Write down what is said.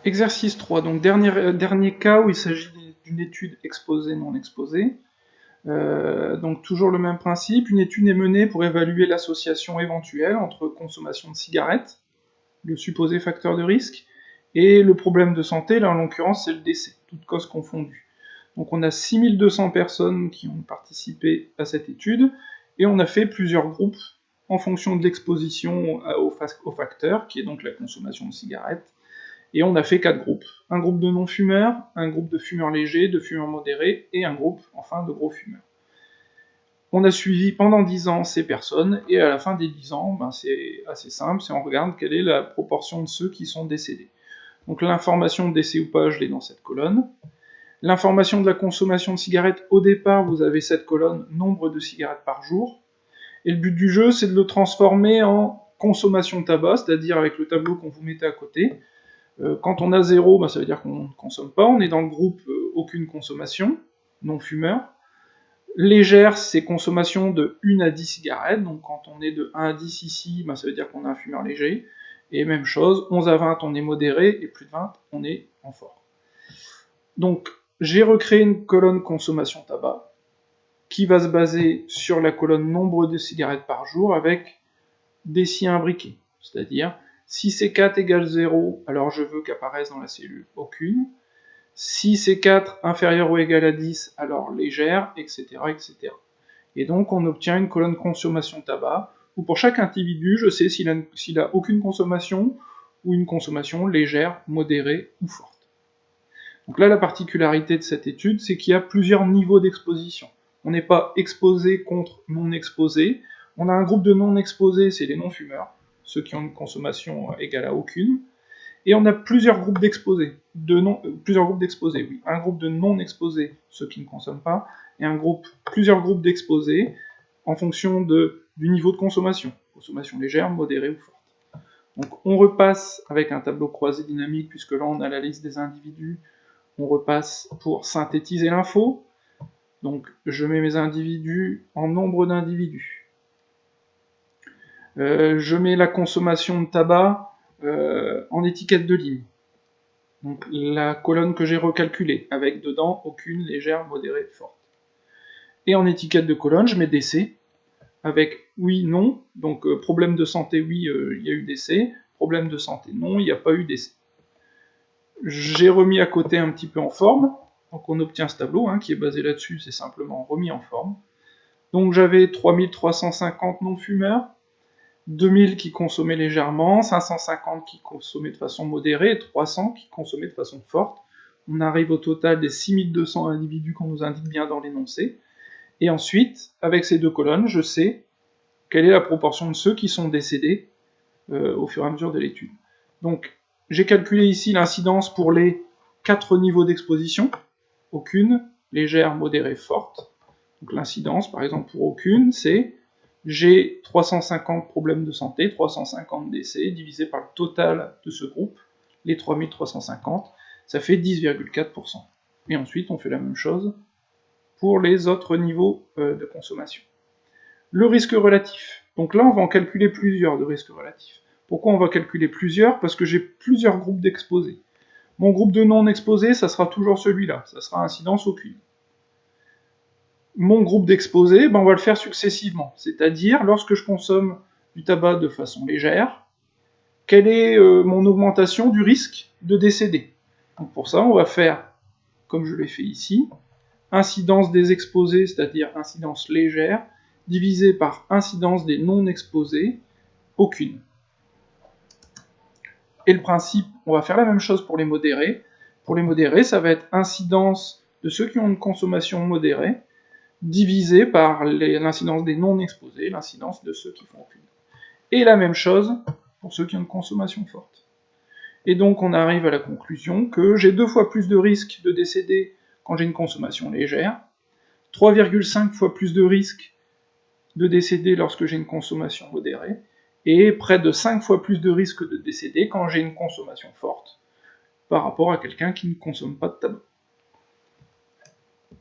Exercice 3, donc dernier cas où il s'agit d'une étude exposée-non exposée. Donc toujours le même principe, une étude est menée pour évaluer l'association éventuelle entre consommation de cigarettes, le supposé facteur de risque, et le problème de santé, là en l'occurrence c'est le décès, toutes causes confondues. Donc on a 6200 personnes qui ont participé à cette étude, et on a fait plusieurs groupes en fonction de l'exposition au facteur, qui est donc la consommation de cigarettes, et on a fait 4 groupes. Un groupe de non-fumeurs, un groupe de fumeurs légers, de fumeurs modérés, et un groupe, enfin, de gros fumeurs. On a suivi pendant 10 ans ces personnes, et à la fin des 10 ans, c'est assez simple, c'est on regarde quelle est la proportion de ceux qui sont décédés. Donc l'information de décès ou pas, je l'ai dans cette colonne. L'information de la consommation de cigarettes, au départ, vous avez cette colonne, nombre de cigarettes par jour. Et le but du jeu, c'est de le transformer en consommation de tabac, c'est-à-dire avec le tableau qu'on vous mettait à côté. Quand on a 0, ça veut dire qu'on ne consomme pas, on est dans le groupe aucune consommation, non-fumeur. Légère, c'est consommation de 1 à 10 cigarettes, donc quand on est de 1 à 10 ici, ça veut dire qu'on est un fumeur léger. Et même chose, 11 à 20, on est modéré, et plus de 20, on est en fort. Donc, j'ai recréé une colonne consommation tabac, qui va se baser sur la colonne nombre de cigarettes par jour, avec des si imbriqués, c'est-à-dire si C4 égale 0, alors je veux qu'apparaisse dans la cellule aucune. Si C4 inférieur ou égal à 10, alors légère, etc., etc. Et donc on obtient une colonne consommation tabac, où pour chaque individu, je sais s'il a aucune consommation, ou une consommation légère, modérée ou forte. Donc là, la particularité de cette étude, c'est qu'il y a plusieurs niveaux d'exposition. On n'est pas exposé contre non exposé. On a un groupe de non exposés, c'est les non-fumeurs, ceux qui ont une consommation égale à aucune. Et on a plusieurs groupes d'exposés. Oui. Un groupe de non exposés, ceux qui ne consomment pas, et plusieurs groupes d'exposés en fonction du niveau de consommation. Consommation légère, modérée ou forte. Donc on repasse avec un tableau croisé dynamique, puisque là on a la liste des individus. On repasse pour synthétiser l'info. Donc je mets mes individus en nombre d'individus. Je mets la consommation de tabac en étiquette de ligne. Donc la colonne que j'ai recalculée, avec dedans aucune, légère, modérée, forte. Et en étiquette de colonne, je mets décès, avec oui, non, donc problème de santé, oui, il y a eu décès, problème de santé, non, il n'y a pas eu décès. J'ai remis à côté un petit peu en forme, donc on obtient ce tableau, qui est basé là-dessus, c'est simplement remis en forme. Donc j'avais 3350 non-fumeurs, 2000 qui consommaient légèrement, 550 qui consommaient de façon modérée, et 300 qui consommaient de façon forte. On arrive au total des 6200 individus qu'on nous indique bien dans l'énoncé. Et ensuite, avec ces deux colonnes, je sais quelle est la proportion de ceux qui sont décédés au fur et à mesure de l'étude. Donc, j'ai calculé ici l'incidence pour les 4 niveaux d'exposition, aucune, légère, modérée, forte. Donc l'incidence, par exemple, pour aucune, c'est j'ai 350 problèmes de santé, 350 décès, divisé par le total de ce groupe, les 3350, ça fait 10,4%. Et ensuite, on fait la même chose pour les autres niveaux de consommation. Le risque relatif. Donc là, on va en calculer plusieurs de risques relatifs. Pourquoi on va calculer plusieurs? Parce que j'ai plusieurs groupes d'exposés. Mon groupe de non exposés, ça sera toujours celui-là, ça sera incidence aucune. Mon groupe d'exposés, on va le faire successivement, c'est-à-dire lorsque je consomme du tabac de façon légère, quelle est mon augmentation du risque de décéder. Donc pour ça, on va faire, comme je l'ai fait ici, incidence des exposés, c'est-à-dire incidence légère, divisé par incidence des non exposés, aucune. Et le principe, on va faire la même chose pour les modérés. Pour les modérés, ça va être incidence de ceux qui ont une consommation modérée, divisé par l'incidence des non exposés, l'incidence de ceux qui font aucune. Et la même chose pour ceux qui ont une consommation forte. Et donc on arrive à la conclusion que j'ai 2 fois plus de risque de décéder quand j'ai une consommation légère, 3,5 fois plus de risque de décéder lorsque j'ai une consommation modérée, et près de 5 fois plus de risque de décéder quand j'ai une consommation forte, par rapport à quelqu'un qui ne consomme pas de tabac.